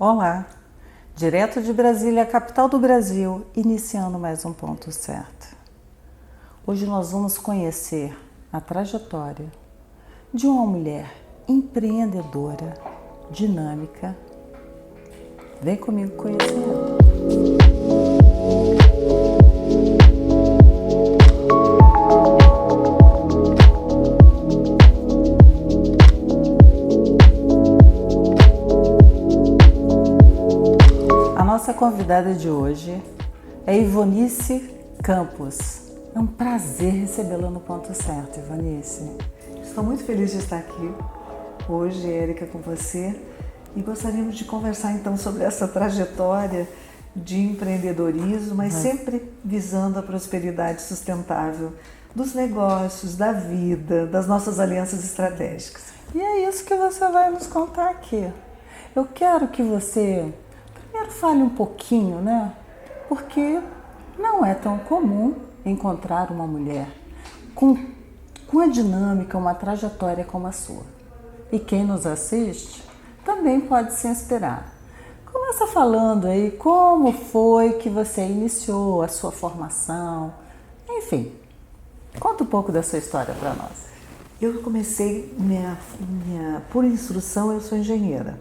Olá, direto de Brasília, a capital do Brasil, iniciando mais um Ponto Certo. Hoje nós vamos conhecer a trajetória de uma mulher empreendedora, dinâmica. Vem comigo conhecer ela. Nossa convidada de hoje é Ivonice Campos. É um prazer recebê-la no Ponto Certo, Ivonice. Estou muito feliz de estar aqui hoje, Érica, com você, e gostaríamos de conversar então sobre essa trajetória de empreendedorismo, mas sempre visando a prosperidade sustentável dos negócios, da vida, das nossas alianças estratégicas. E é isso que você vai nos contar aqui. Eu quero que você primeiro fale um pouquinho, né? Porque não é tão comum encontrar uma mulher com a dinâmica, uma trajetória como a sua. E quem nos assiste também pode se inspirar. Começa falando aí como foi que você iniciou a sua formação. Enfim, conta um pouco da sua história para nós. Eu comecei, por instrução, eu sou engenheira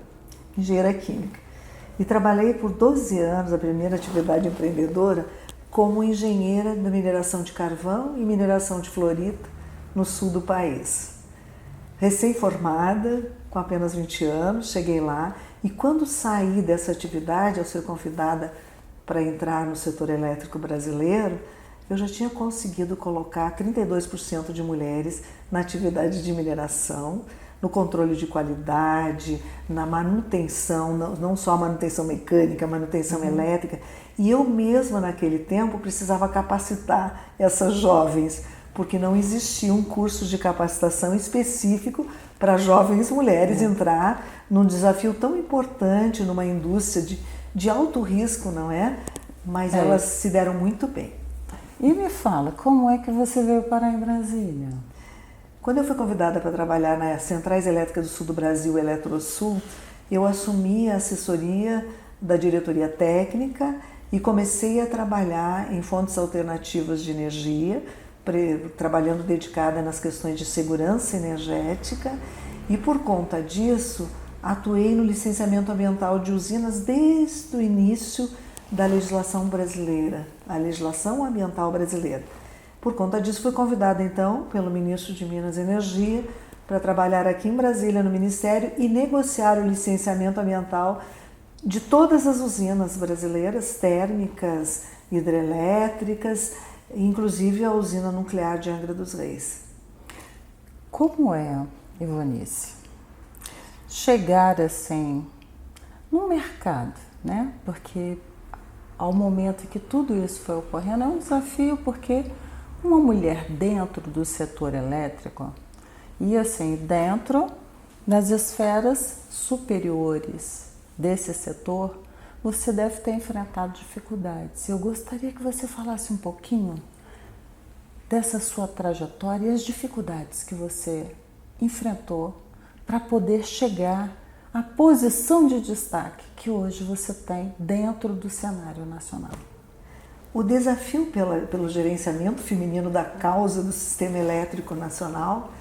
química. E trabalhei por 12 anos, a primeira atividade empreendedora, como engenheira da mineração de carvão e mineração de fluorita no sul do país. Recém-formada, com apenas 20 anos, cheguei lá e quando saí dessa atividade, ao ser convidada para entrar no setor elétrico brasileiro, eu já tinha conseguido colocar 32% de mulheres na atividade de mineração, no controle de qualidade, na manutenção, não só a manutenção mecânica, a manutenção elétrica. E eu mesma, naquele tempo, precisava capacitar essas jovens, porque não existia um curso de capacitação específico para jovens mulheres entrar num desafio tão importante, numa indústria de alto risco, não é? Mas elas se deram muito bem. E me fala, como é que você veio parar em Brasília? Quando eu fui convidada para trabalhar nas Centrais Elétricas do Sul do Brasil, Eletrosul, eu assumi a assessoria da diretoria técnica e comecei a trabalhar em fontes alternativas de energia, trabalhando dedicada nas questões de segurança energética e por conta disso atuei no licenciamento ambiental de usinas desde o início da legislação brasileira, a legislação ambiental brasileira. Por conta disso, fui convidada, então, pelo ministro de Minas e Energia para trabalhar aqui em Brasília, no Ministério, e negociar o licenciamento ambiental de todas as usinas brasileiras, térmicas, hidrelétricas, inclusive a usina nuclear de Angra dos Reis. Como é, Ivonice, chegar assim no mercado, né? Porque ao momento que tudo isso foi ocorrendo, é um desafio, porque uma mulher dentro do setor elétrico e assim dentro das esferas superiores desse setor, você deve ter enfrentado dificuldades. Eu gostaria que você falasse um pouquinho dessa sua trajetória e as dificuldades que você enfrentou para poder chegar à posição de destaque que hoje você tem dentro do cenário nacional. O desafio pelo gerenciamento feminino da causa do sistema elétrico nacional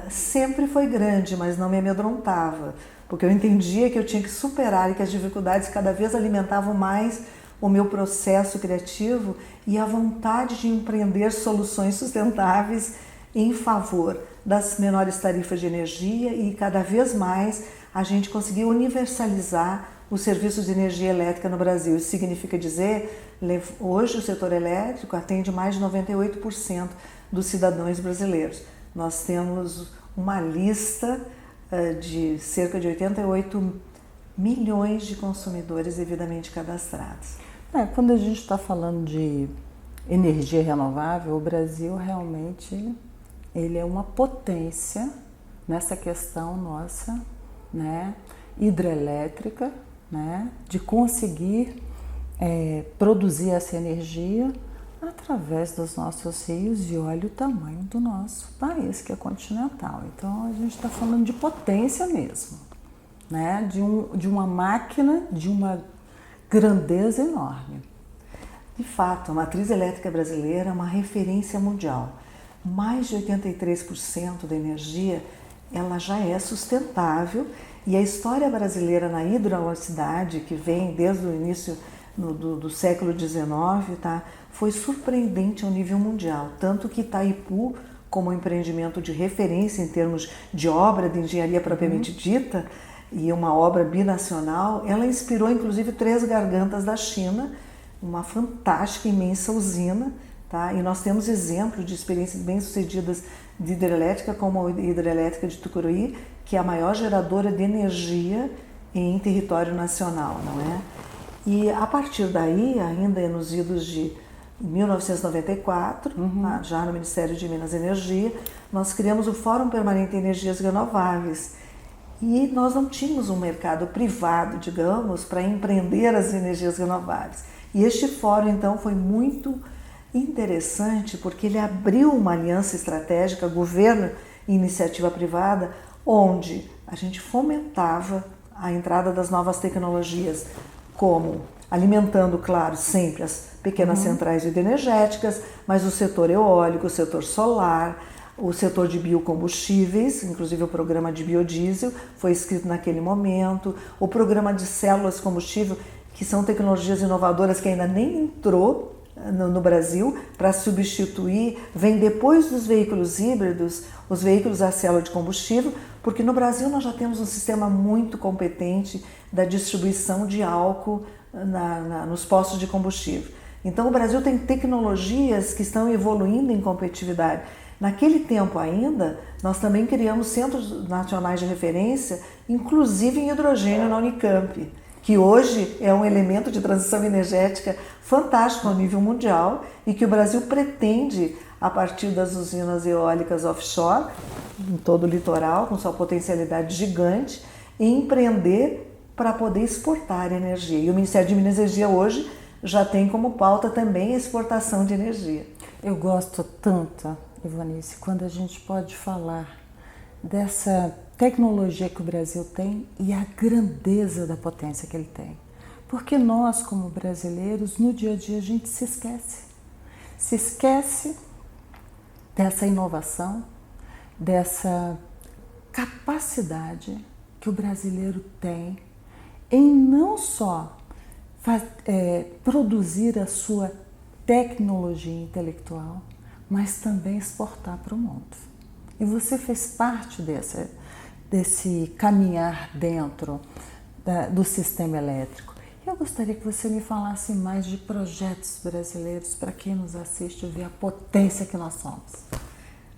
sempre foi grande, mas não me amedrontava, porque eu entendia que eu tinha que superar e que as dificuldades cada vez alimentavam mais o meu processo criativo e a vontade de empreender soluções sustentáveis em favor das menores tarifas de energia e cada vez mais a gente conseguir universalizar os serviços de energia elétrica no Brasil. Isso significa dizer, hoje o setor elétrico atende mais de 98% dos cidadãos brasileiros. Nós temos uma lista de cerca de 88 milhões de consumidores devidamente cadastrados. Quando a gente está falando de energia renovável, o Brasil realmente ele é uma potência nessa questão nossa, né, hidrelétrica, né, de conseguir produzir essa energia através dos nossos rios, e olha o tamanho do nosso país, que é continental. Então a gente está falando de potência mesmo. né, de uma máquina de uma grandeza enorme. De fato, a matriz elétrica brasileira é uma referência mundial. Mais de 83% da energia ela já é sustentável e a história brasileira na hidroeletricidade, que vem desde o início do século XIX, tá, foi surpreendente ao nível mundial. Tanto que Itaipu, como um empreendimento de referência em termos de obra de engenharia propriamente dita, e uma obra binacional, ela inspirou inclusive 3 gargantas da China, uma fantástica, imensa usina, tá? E nós temos exemplos de experiências bem-sucedidas de hidrelétrica, como a hidrelétrica de Tucuruí, que é a maior geradora de energia em território nacional, não é? E a partir daí, ainda nos idos de 1994, tá? Já no Ministério de Minas e Energia, nós criamos o Fórum Permanente de Energias Renováveis. E nós não tínhamos um mercado privado, digamos, para empreender as energias renováveis. E este fórum, então, foi muito interessante porque ele abriu uma aliança estratégica, governo e iniciativa privada, onde a gente fomentava a entrada das novas tecnologias, como alimentando, claro, sempre as pequenas centrais hidroenergéticas, mas o setor eólico, o setor solar, o setor de biocombustíveis, inclusive o programa de biodiesel foi escrito naquele momento, o programa de células de combustível, que são tecnologias inovadoras que ainda nem entrou no Brasil, para substituir, vem depois dos veículos híbridos, os veículos a célula de combustível, porque no Brasil nós já temos um sistema muito competente da distribuição de álcool nos postos de combustível. Então o Brasil tem tecnologias que estão evoluindo em competitividade. Naquele tempo ainda, nós também criamos centros nacionais de referência, inclusive em hidrogênio na Unicamp, que hoje é um elemento de transição energética fantástico ao nível mundial e que o Brasil pretende, a partir das usinas eólicas offshore, em todo o litoral, com sua potencialidade gigante, empreender para poder exportar energia. E o Ministério de Minas e Energia hoje já tem como pauta também a exportação de energia. Eu gosto tanto, Ivanice, quando a gente pode falar dessa tecnologia que o Brasil tem e a grandeza da potência que ele tem. Porque nós, como brasileiros, no dia a dia a gente se esquece. Se esquece dessa inovação, dessa capacidade que o brasileiro tem em não só produzir a sua tecnologia intelectual, mas também exportar para o mundo. E você fez parte desse caminhar dentro do sistema elétrico. Eu gostaria que você me falasse mais de projetos brasileiros para quem nos assiste ver a potência que nós somos.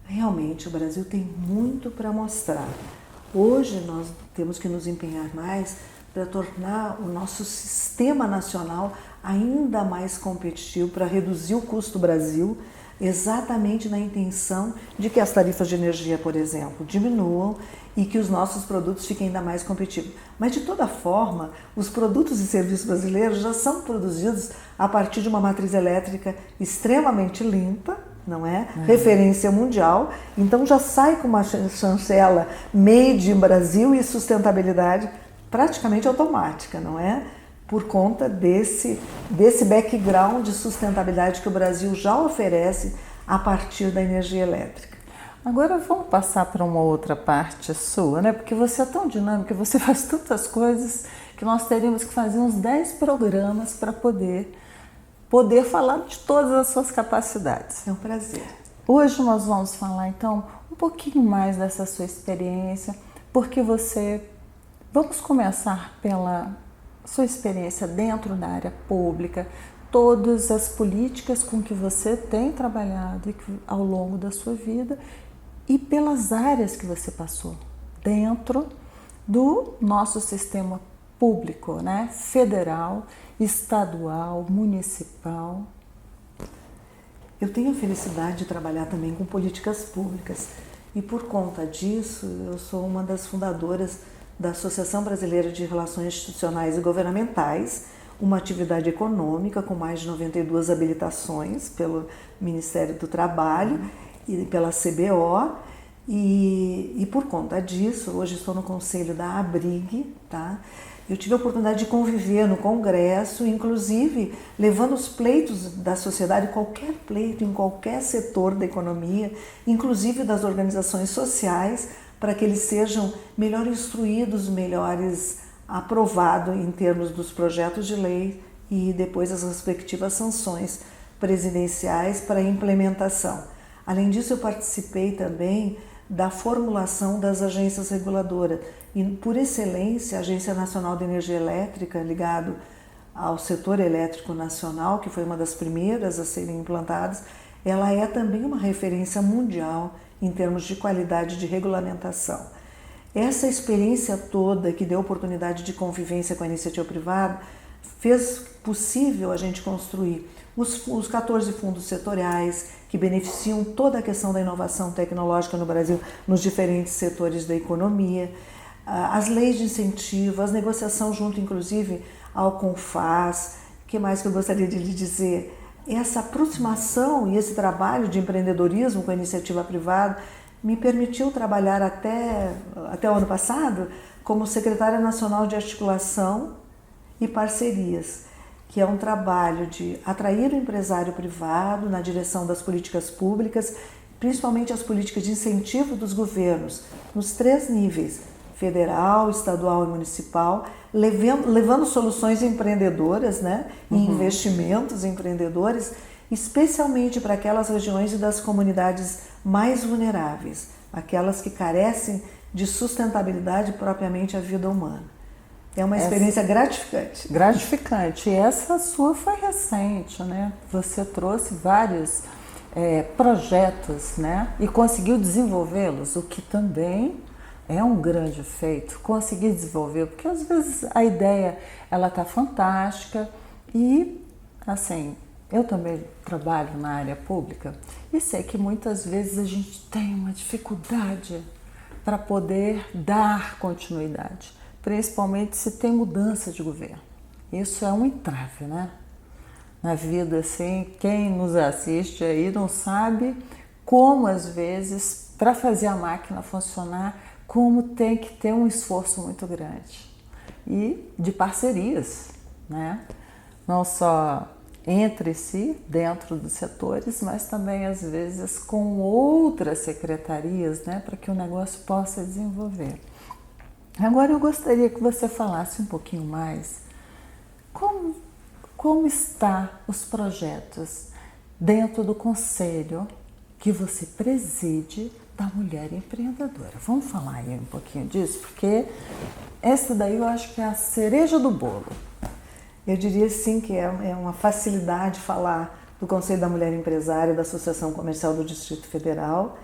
Realmente, o Brasil tem muito para mostrar. Hoje nós temos que nos empenhar mais para tornar o nosso sistema nacional ainda mais competitivo, para reduzir o custo do Brasil, exatamente na intenção de que as tarifas de energia, por exemplo, diminuam e que os nossos produtos fiquem ainda mais competitivos. Mas, de toda forma, os produtos e serviços brasileiros já são produzidos a partir de uma matriz elétrica extremamente limpa, não é? Referência mundial, então já sai com uma chancela made in Brasil e sustentabilidade praticamente automática, não é? Por conta desse background de sustentabilidade que o Brasil já oferece a partir da energia elétrica. Agora vamos passar para uma outra parte sua, né? Porque você é tão dinâmica, você faz tantas coisas que nós teríamos que fazer uns 10 programas para poder falar de todas as suas capacidades. É um prazer. Hoje nós vamos falar então um pouquinho mais dessa sua experiência, porque vamos começar pela sua experiência dentro da área pública, todas as políticas com que você tem trabalhado ao longo da sua vida e pelas áreas que você passou dentro do nosso sistema público, né? Federal, estadual, municipal. Eu tenho a felicidade de trabalhar também com políticas públicas e por conta disso eu sou uma das fundadoras da Associação Brasileira de Relações Institucionais e Governamentais, uma atividade econômica com mais de 92 habilitações pelo Ministério do Trabalho e pela CBO, E por conta disso, hoje estou no conselho da ABRIG, tá? Eu tive a oportunidade de conviver no congresso, inclusive levando os pleitos da sociedade, qualquer pleito em qualquer setor da economia, inclusive das organizações sociais, para que eles sejam melhor instruídos, melhores aprovados em termos dos projetos de lei e depois as respectivas sanções presidenciais para implementação. Além disso, eu participei também da formulação das agências reguladoras e, por excelência, a Agência Nacional de Energia Elétrica, ligado ao setor elétrico nacional, que foi uma das primeiras a serem implantadas, ela é também uma referência mundial em termos de qualidade de regulamentação. Essa experiência toda, que deu oportunidade de convivência com a iniciativa privada, fez possível a gente construir os 14 fundos setoriais que beneficiam toda a questão da inovação tecnológica no Brasil nos diferentes setores da economia, as leis de incentivo, as negociações junto inclusive ao CONFAS. O que mais que eu gostaria de lhe dizer? Essa aproximação e esse trabalho de empreendedorismo com a iniciativa privada me permitiu trabalhar até o ano passado como secretária nacional de articulação e parcerias, que é um trabalho de atrair o empresário privado na direção das políticas públicas, principalmente as políticas de incentivo dos governos, nos 3 níveis, federal, estadual e municipal, levando soluções empreendedoras, né, e investimentos empreendedores, especialmente para aquelas regiões e das comunidades mais vulneráveis, aquelas que carecem de sustentabilidade propriamente à vida humana. É uma experiência gratificante. Gratificante. E essa sua foi recente, né? Você trouxe vários projetos, né? E conseguiu desenvolvê-los, o que também é um grande feito. Conseguir desenvolver, porque às vezes a ideia ela tá fantástica e, assim, eu também trabalho na área pública e sei que muitas vezes a gente tem uma dificuldade para poder dar continuidade, principalmente se tem mudança de governo. Isso é um entrave, né? Na vida, assim, quem nos assiste aí não sabe como, às vezes, para fazer a máquina funcionar, como tem que ter um esforço muito grande. E de parcerias, né? Não só entre si, dentro dos setores, mas também, às vezes, com outras secretarias, né? Para que o negócio possa desenvolver. Agora eu gostaria que você falasse um pouquinho mais como estão os projetos dentro do conselho que você preside da Mulher Empreendedora. Vamos falar aí um pouquinho disso, porque essa daí eu acho que é a cereja do bolo. Eu diria sim que é uma facilidade falar do Conselho da Mulher Empresária da Associação Comercial do Distrito Federal,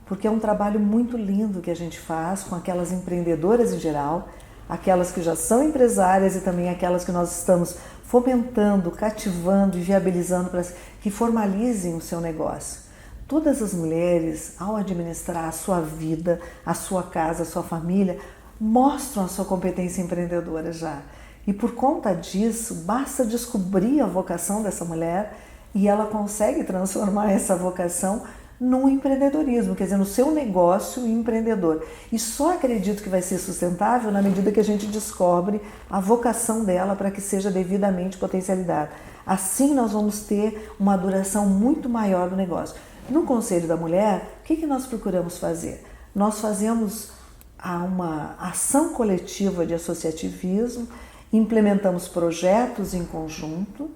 porque é um trabalho muito lindo que a gente faz com aquelas empreendedoras em geral, aquelas que já são empresárias e também aquelas que nós estamos fomentando, cativando e viabilizando para que formalizem o seu negócio. Todas as mulheres, ao administrar a sua vida, a sua casa, a sua família, mostram a sua competência empreendedora já. E por conta disso, basta descobrir a vocação dessa mulher e ela consegue transformar essa vocação no empreendedorismo, quer dizer, no seu negócio empreendedor. E só acredito que vai ser sustentável na medida que a gente descobre a vocação dela para que seja devidamente potencializada. Assim nós vamos ter uma duração muito maior do negócio. No Conselho da Mulher, o que nós procuramos fazer? Nós fazemos uma ação coletiva de associativismo, implementamos projetos em conjunto.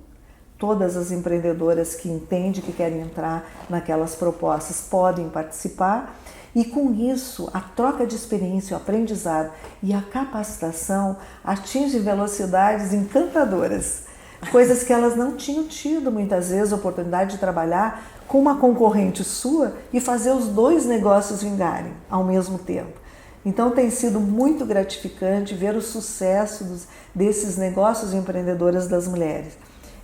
Todas as empreendedoras que entendem que querem entrar naquelas propostas podem participar e com isso a troca de experiência, o aprendizado e a capacitação atingem velocidades encantadoras, coisas que elas não tinham tido muitas vezes a oportunidade de trabalhar com uma concorrente sua e fazer os 2 negócios vingarem ao mesmo tempo. Então tem sido muito gratificante ver o sucesso desses negócios empreendedoras das mulheres.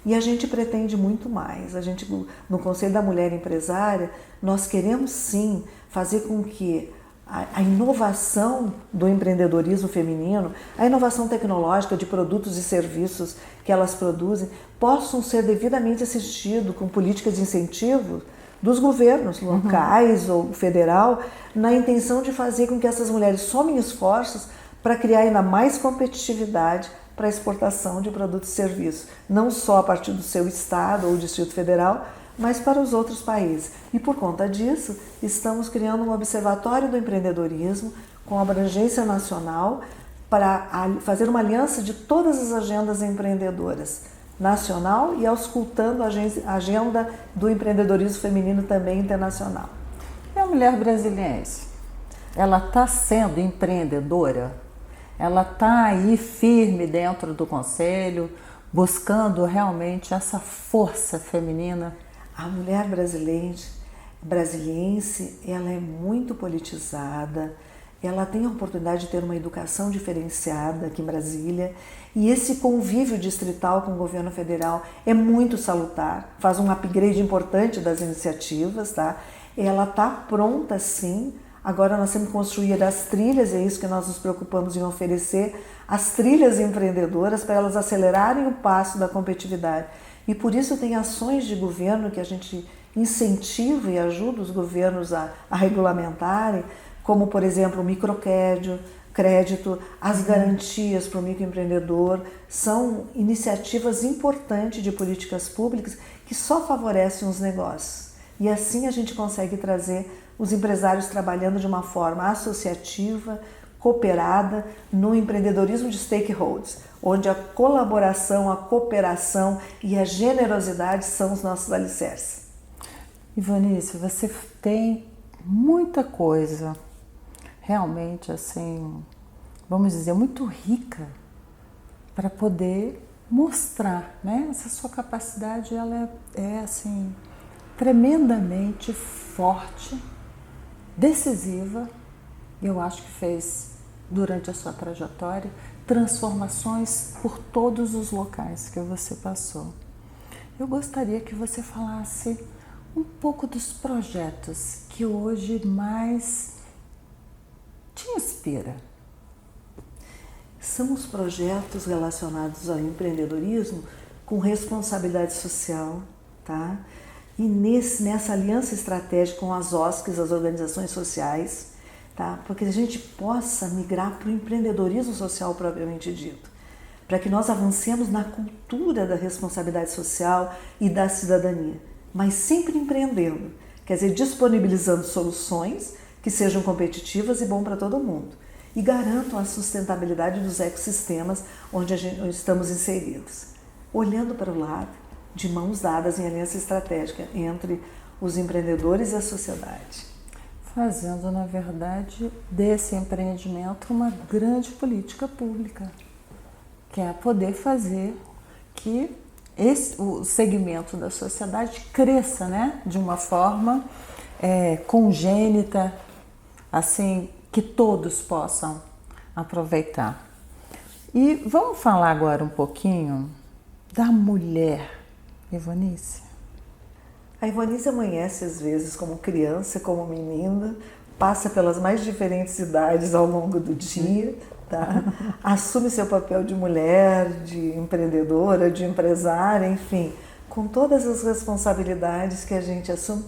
E a gente pretende muito mais. A gente, no Conselho da Mulher Empresária, nós queremos sim fazer com que a inovação do empreendedorismo feminino, a inovação tecnológica de produtos e serviços que elas produzem, possam ser devidamente assistidos com políticas de incentivo dos governos locais ou federal, na intenção de fazer com que essas mulheres somem esforços para criar ainda mais competitividade para a exportação de produtos e serviços, não só a partir do seu estado ou Distrito Federal, mas para os outros países. E por conta disso, estamos criando um observatório do empreendedorismo com abrangência nacional para fazer uma aliança de todas as agendas empreendedoras nacional e auscultando a agenda do empreendedorismo feminino também internacional. E a mulher brasiliense? Ela está sendo empreendedora? Ela está aí firme dentro do conselho, buscando realmente essa força feminina? A mulher brasiliense, ela é muito politizada, ela tem a oportunidade de ter uma educação diferenciada aqui em Brasília e esse convívio distrital com o governo federal é muito salutar, faz um upgrade importante das iniciativas, tá? Ela está pronta sim, agora nós temos que construir as trilhas, é isso que nós nos preocupamos em oferecer, as trilhas empreendedoras para elas acelerarem o passo da competitividade. E por isso tem ações de governo que a gente incentiva e ajuda os governos a regulamentarem, como, por exemplo, o microcrédito, as garantias para o microempreendedor, são iniciativas importantes de políticas públicas que só favorecem os negócios. E assim a gente consegue trazer os empresários trabalhando de uma forma associativa, cooperada, no empreendedorismo de stakeholders, onde a colaboração, a cooperação e a generosidade são os nossos alicerces. Ivanice, você tem muita coisa realmente assim, vamos dizer, muito rica para poder mostrar, né? Essa sua capacidade, ela é assim, tremendamente forte, decisiva, eu acho que fez, durante a sua trajetória, transformações por todos os locais que você passou. Eu gostaria que você falasse um pouco dos projetos que hoje mais te inspira. São os projetos relacionados ao empreendedorismo com responsabilidade social, tá? E nessa aliança estratégica com as OSCs, as organizações sociais, tá? Porque a gente possa migrar para o empreendedorismo social propriamente dito, para que nós avancemos na cultura da responsabilidade social e da cidadania, mas sempre empreendendo, quer dizer, disponibilizando soluções que sejam competitivas e bom para todo mundo e garantam a sustentabilidade dos ecossistemas onde estamos inseridos, olhando para o lado, de mãos dadas em aliança estratégica entre os empreendedores e a sociedade. Fazendo, na verdade, desse empreendimento uma grande política pública, que é poder fazer que o segmento da sociedade cresça, né, de uma forma congênita, assim, que todos possam aproveitar. E vamos falar agora um pouquinho da mulher, Ivanice. A Ivanice amanhece às vezes como criança, como menina, passa pelas mais diferentes idades ao longo do dia, tá? Assume seu papel de mulher, de empreendedora, de empresária, enfim, com todas as responsabilidades que a gente assume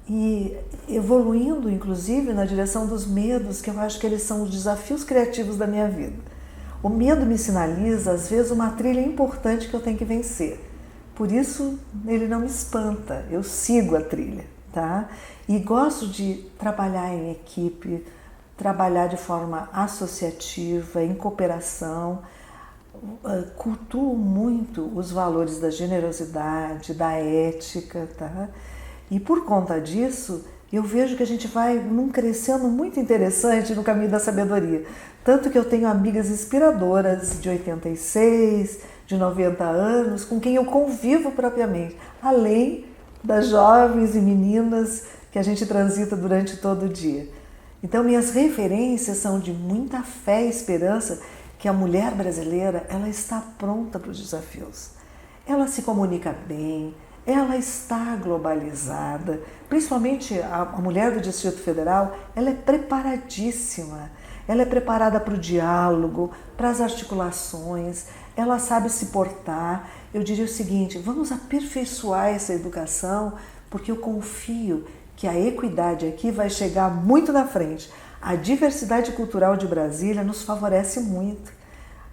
e evoluindo, inclusive, na direção dos medos, que eu acho que eles são os desafios criativos da minha vida. O medo me sinaliza, às vezes, uma trilha importante que eu tenho que vencer. Por isso, ele não me espanta, eu sigo a trilha, tá? E gosto de trabalhar em equipe, trabalhar de forma associativa, em cooperação, cultuo muito os valores da generosidade, da ética, tá? E por conta disso, eu vejo que a gente vai num crescendo muito interessante no caminho da sabedoria. Tanto que eu tenho amigas inspiradoras de 86, de 90 anos, com quem eu convivo propriamente, além das jovens e meninas que a gente transita durante todo o dia. Então, minhas referências são de muita fé e esperança que a mulher brasileira, ela está pronta para os desafios. Ela se comunica bem, ela está globalizada, principalmente a mulher do Distrito Federal, ela é preparadíssima, ela é preparada para o diálogo, para as articulações, ela sabe se portar. Eu diria o seguinte, vamos aperfeiçoar essa educação porque eu confio que a equidade aqui vai chegar muito na frente. A diversidade cultural de Brasília nos favorece muito.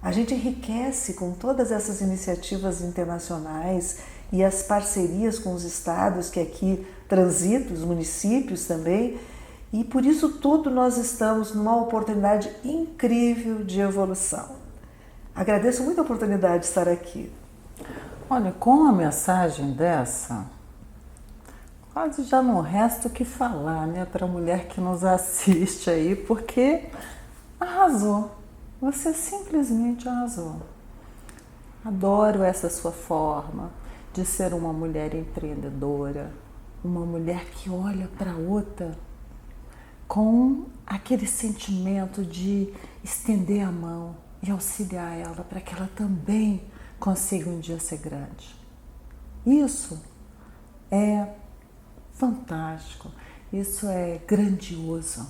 A gente enriquece com todas essas iniciativas internacionais e as parcerias com os estados que aqui transitam, os municípios também, e por isso tudo nós estamos numa oportunidade incrível de evolução. Agradeço muito a oportunidade de estar aqui. Olha, com uma mensagem dessa, quase já não resta o que falar, né, para a mulher que nos assiste aí, porque arrasou. Você simplesmente arrasou. Adoro essa sua forma de ser uma mulher empreendedora, uma mulher que olha para outra com aquele sentimento de estender a mão e auxiliar ela para que ela também consiga um dia ser grande. Isso é fantástico, isso é grandioso,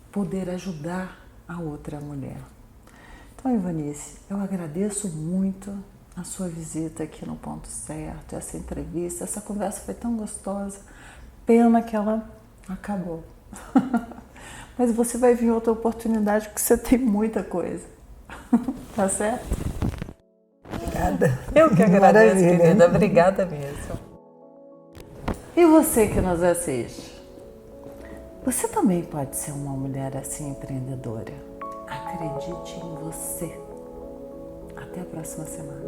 poder ajudar a outra mulher. Então, Ivanice, eu agradeço muito a sua visita aqui no Ponto Certo, essa entrevista, essa conversa foi tão gostosa, pena que ela acabou. Mas você vai vir outra oportunidade porque você tem muita coisa, tá certo? Obrigada. Eu que agradeço, Maravilha. querida, obrigada mesmo. E você que nos assiste, você também pode ser uma mulher assim empreendedora. Acredite em você. Até a próxima semana.